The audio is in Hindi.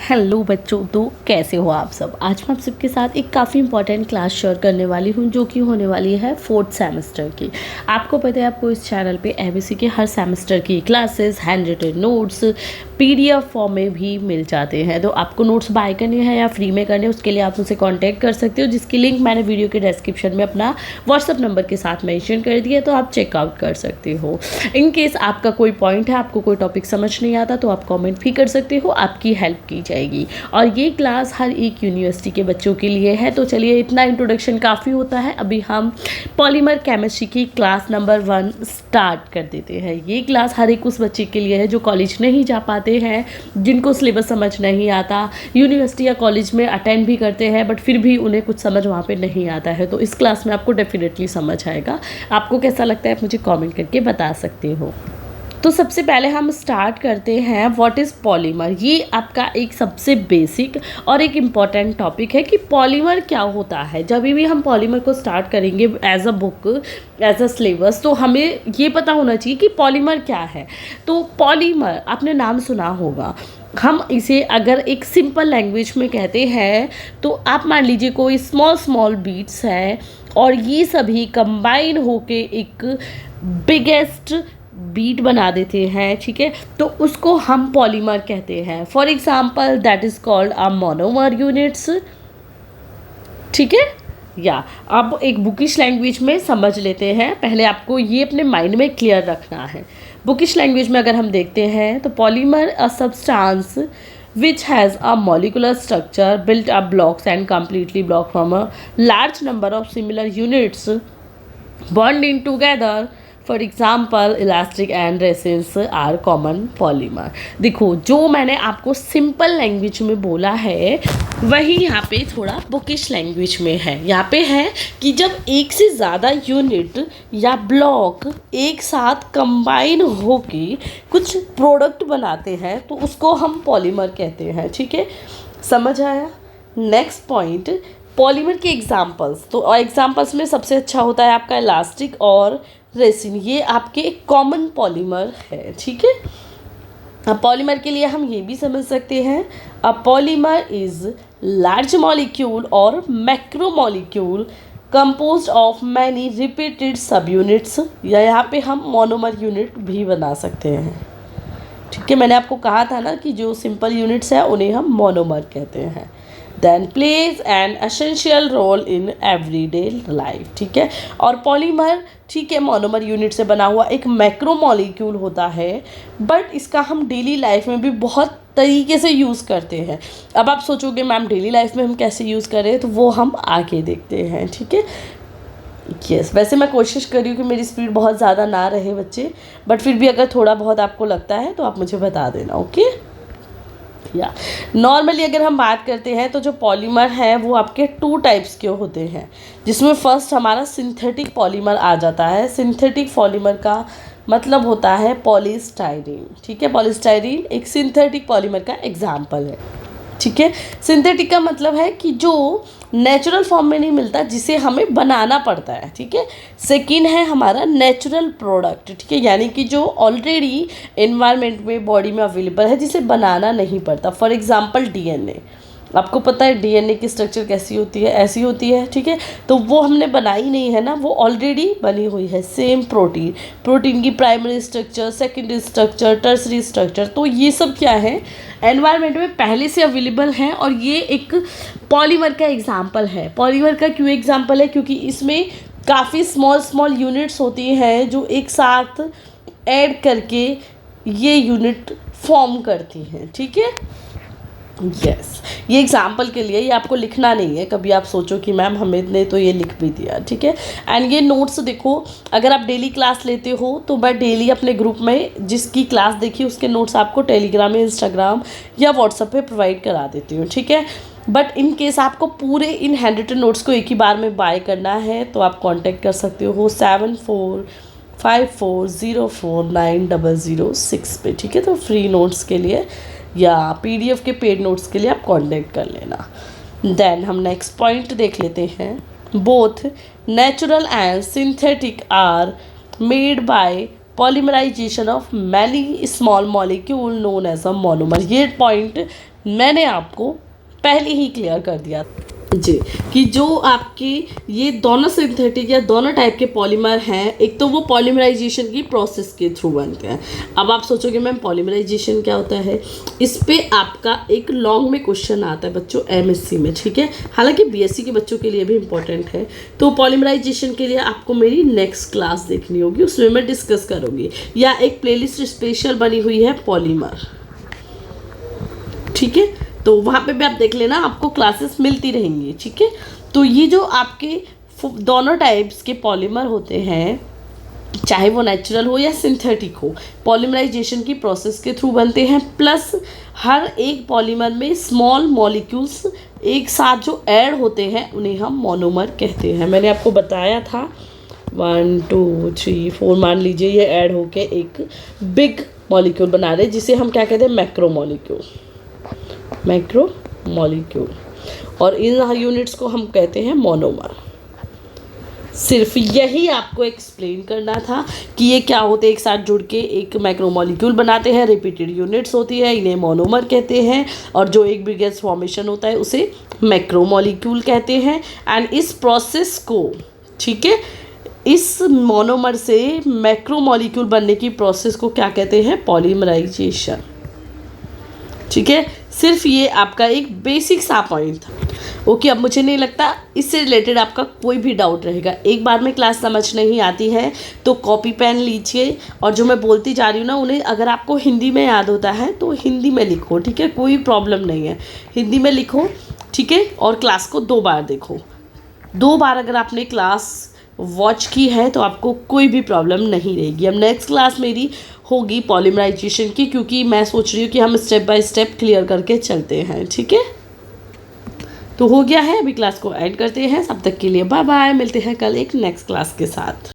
हेलो बच्चों, तो कैसे हो आप सब। आज मैं आप सबके साथ एक काफ़ी इंपॉर्टेंट क्लास शेयर करने वाली हूँ जो कि होने वाली है 4th सेमेस्टर की। आपको पता है आपको इस चैनल पे एबीसी के हर सेमेस्टर की classes, handwritten notes PDF form में भी मिल जाते हैं। तो आपको नोट्स बाय करने हैं या फ्री में करने हैं उसके लिए आप मुझसे कॉन्टैक्ट कर सकते हो, जिसकी लिंक मैंने वीडियो के डिस्क्रिप्शन में अपना व्हाट्सअप नंबर के साथ मेंशन कर दिया, तो आप चेकआउट कर सकते हो। इन केस आपका कोई पॉइंट है, आपको कोई टॉपिक समझ नहीं आता, तो आप कॉमेंट भी कर सकते हो, आपकी हेल्प की जाएगी। और ये क्लास हर एक यूनिवर्सिटी के बच्चों के लिए है। तो चलिए, इतना इंट्रोडक्शन काफ़ी होता है। अभी हम पॉलीमर केमिस्ट्री की क्लास नंबर 1 स्टार्ट कर देते हैं। ये क्लास हर एक उस बच्चे के लिए है जो कॉलेज नहीं जा पाते हैं, जिनको सिलेबस समझ नहीं आता, यूनिवर्सिटी या कॉलेज में अटेंड भी करते हैं बट फिर भी उन्हें कुछ समझ वहाँ पे नहीं आता है। तो इस क्लास में आपको डेफिनेटली समझ आएगा। आपको कैसा लगता है आप मुझे कमेंट करके बता सकते हो। तो सबसे पहले हम स्टार्ट करते हैं व्हाट इज़ पॉलीमर। ये आपका एक सबसे बेसिक और एक इम्पॉर्टेंट टॉपिक है कि पॉलीमर क्या होता है। जब भी हम पॉलीमर को स्टार्ट करेंगे as a book, as a syllabus, तो हमें ये पता होना चाहिए कि पॉलीमर क्या है। तो पॉलीमर आपने नाम सुना होगा। हम इसे अगर एक सिंपल लैंग्वेज में कहते हैं तो आप मान लीजिए कोई स्मॉल बीट्स है और ये सभी कंबाइन होके एक बिगेस्ट बीट बना देते हैं, ठीक है। तो उसको हम पॉलीमर कहते हैं। For example that is called a monomer units, ठीक है। या अब एक बुकिश लैंग्वेज में समझ लेते हैं। पहले आपको ये अपने माइंड में क्लियर रखना है। बुकिश लैंग्वेज में अगर हम देखते हैं तो polymer a substance which has a molecular structure built up blocks and completely blocked from a large number of similar units bonding together. For example elastic and resins are common polymer. देखो, जो मैंने आपको सिंपल लैंग्वेज में बोला है वही यहाँ पे थोड़ा बुकिश लैंग्वेज में है। यहाँ पे है कि जब एक से ज़्यादा यूनिट या ब्लॉक एक साथ कंबाइन होके कुछ प्रोडक्ट बनाते हैं तो उसको हम पॉलीमर कहते हैं, ठीक है। समझ आया। नेक्स्ट पॉइंट, पॉलीमर के एग्जाम्पल्स। तो एग्जाम्पल्स में सबसे अच्छा होता है आपका इलास्टिक और रेसिन। ये आपके कॉमन पॉलीमर है, ठीक है। अब पॉलीमर के लिए हम ये भी समझ सकते हैं, a polymer is large molecule और macromolecule composed of many repeated सब यूनिट्स, या यहाँ पे हम मोनोमर यूनिट भी बना सकते हैं, ठीक है। मैंने आपको कहा था ना कि जो सिंपल यूनिट्स हैं उन्हें हम मोनोमर कहते हैं। Then plays an essential role in everyday life, ठीक है। और पॉलीमर, ठीक है, मोनोमर यूनिट से बना हुआ एक मैक्रोमॉलिक्यूल होता है, बट इसका हम डेली लाइफ में भी बहुत तरीके से यूज़ करते हैं। अब आप सोचोगे मैम डेली लाइफ में हम कैसे यूज़ करें, तो वो हम आगे देखते हैं, ठीक है। यस, वैसे मैं कोशिश कर रही हूँ कि मेरी स्पीड बहुत ज़्यादा ना रहे बच्चे, बट फिर भी अगर थोड़ा बहुत आपको लगता है तो आप मुझे बता देना, ओके। या नॉर्मली अगर हम बात करते हैं तो जो पॉलीमर है वो आपके 2 टाइप्स के होते हैं, जिसमें फर्स्ट हमारा सिंथेटिक पॉलीमर आ जाता है। सिंथेटिक पॉलीमर का मतलब होता है पॉलीस्टाइरीन, ठीक है। पॉलीस्टाइरीन एक सिंथेटिक पॉलीमर का एग्जाम्पल है, ठीक है। सिंथेटिक का मतलब है कि जो नेचुरल फॉर्म में नहीं मिलता, जिसे हमें बनाना पड़ता है, ठीक है। सेकेंड है हमारा नेचुरल प्रोडक्ट, ठीक है, यानी कि जो ऑलरेडी एनवायरनमेंट में, बॉडी में अवेलेबल है, जिसे बनाना नहीं पड़ता। For example DNA. आपको पता है डीएनए की स्ट्रक्चर कैसी होती है, ऐसी होती है, ठीक है। तो वो हमने बनाई नहीं है ना, वो ऑलरेडी बनी हुई है। सेम प्रोटीन की primary structure, secondary structure, tertiary structure, तो ये सब क्या है, एनवायरनमेंट में पहले से अवेलेबल है। और ये एक पॉलीमर का एग्जाम्पल है। पॉलीमर का क्यों एग्जाम्पल है, क्योंकि इसमें काफ़ी स्मॉल यूनिट्स होती हैं जो एक साथ ऐड करके ये यूनिट फॉर्म करती हैं, ठीक है। यस, ये एग्जाम्पल के लिए, ये आपको लिखना नहीं है। कभी आप सोचो कि मैम हमें ने तो ये लिख भी दिया, ठीक है। एंड ये नोट्स देखो, अगर आप डेली क्लास लेते हो तो मैं डेली अपने ग्रुप में जिसकी क्लास देखी उसके नोट्स आपको टेलीग्राम, इंस्टाग्राम या व्हाट्सएप पे प्रोवाइड करा देती हूँ, ठीक है। बट इन केस आपको पूरे इन हैंड रिटन नोट्स को एक ही बार में बाय करना है तो आप कॉन्टेक्ट कर सकते हो 7454049006 पे, ठीक है। तो फ्री नोट्स के लिए या पीडीएफ के पेड नोट्स के लिए आप कांटेक्ट कर लेना। देन हम नेक्स्ट पॉइंट देख लेते हैं। Both natural and synthetic are made by polymerisation of many small molecule known as a monomer. ये पॉइंट मैंने आपको पहले ही क्लियर कर दिया जी, कि जो आपके ये दोनों सिंथेटिक या दोनों टाइप के पॉलीमर हैं, एक तो वो पॉलीमराइजेशन की प्रोसेस के थ्रू बनते हैं। अब आप सोचोगे मैम पॉलीमराइजेशन क्या होता है, इस पे आपका एक लॉन्ग में क्वेश्चन आता है बच्चों एमएससी में, ठीक है, हालांकि बीएससी के बच्चों के लिए भी इंपॉर्टेंट है। तो पॉलीमराइजेशन के लिए आपको मेरी नेक्स्ट क्लास देखनी होगी, उसमें मैं डिस्कस करूँगी, या एक प्लेलिस्ट स्पेशल बनी हुई है पॉलीमर, ठीक है, तो वहाँ पे भी आप देख लेना, आपको क्लासेस मिलती रहेंगी, ठीक है। तो ये जो आपके दोनों टाइप्स के पॉलीमर होते हैं, चाहे वो नेचुरल हो या सिंथेटिक हो, पॉलीमराइजेशन की प्रोसेस के थ्रू बनते हैं, प्लस हर एक पॉलीमर में स्मॉल मॉलिक्यूल्स एक साथ जो ऐड होते हैं उन्हें हम मोनोमर कहते हैं। मैंने आपको बताया था 1 2 3 4 मान लीजिए ये ऐड होके एक बिग मॉलिक्यूल बना रहे, जिसे हम क्या कहते हैं, मैक्रो मॉलिक्यूल, और इन यूनिट्स को हम कहते हैं मोनोमर। सिर्फ यही आपको एक्सप्लेन करना था कि ये क्या होते हैं, एक साथ जुड़ के एक मैक्रो मॉलिक्यूल बनाते हैं, रिपीटेड यूनिट्स होती है, इन्हें मोनोमर कहते हैं, और जो एक बिगेस्ट फॉर्मेशन होता है उसे मैक्रो मॉलिक्यूल कहते हैं। एंड इस प्रोसेस को, ठीक है, इस मोनोमर से मैक्रो मॉलिक्यूल बनने की प्रोसेस को क्या कहते हैं, पॉलीमराइजेशन, ठीक है। सिर्फ ये आपका एक बेसिक सा पॉइंट था। ओके, अब मुझे नहीं लगता इससे रिलेटेड आपका कोई भी डाउट रहेगा। एक बार में क्लास समझ नहीं आती है तो कॉपी पेन लीजिए, और जो मैं बोलती जा रही हूँ ना उन्हें अगर आपको हिंदी में याद होता है तो हिंदी में लिखो, ठीक है, कोई प्रॉब्लम नहीं है, हिंदी में लिखो, ठीक है, और क्लास को 2 बार देखो। 2 बार अगर आपने क्लास वॉच की है तो आपको कोई भी प्रॉब्लम नहीं रहेगी। अब नेक्स्ट क्लास मेरी होगी पॉलीमराइजेशन की, क्योंकि मैं सोच रही हूँ कि हम स्टेप बाय स्टेप क्लियर करके चलते हैं, ठीक है। तो हो गया है, अभी क्लास को एंड करते हैं, तब तक के लिए बाय बाय, मिलते हैं कल एक नेक्स्ट क्लास के साथ।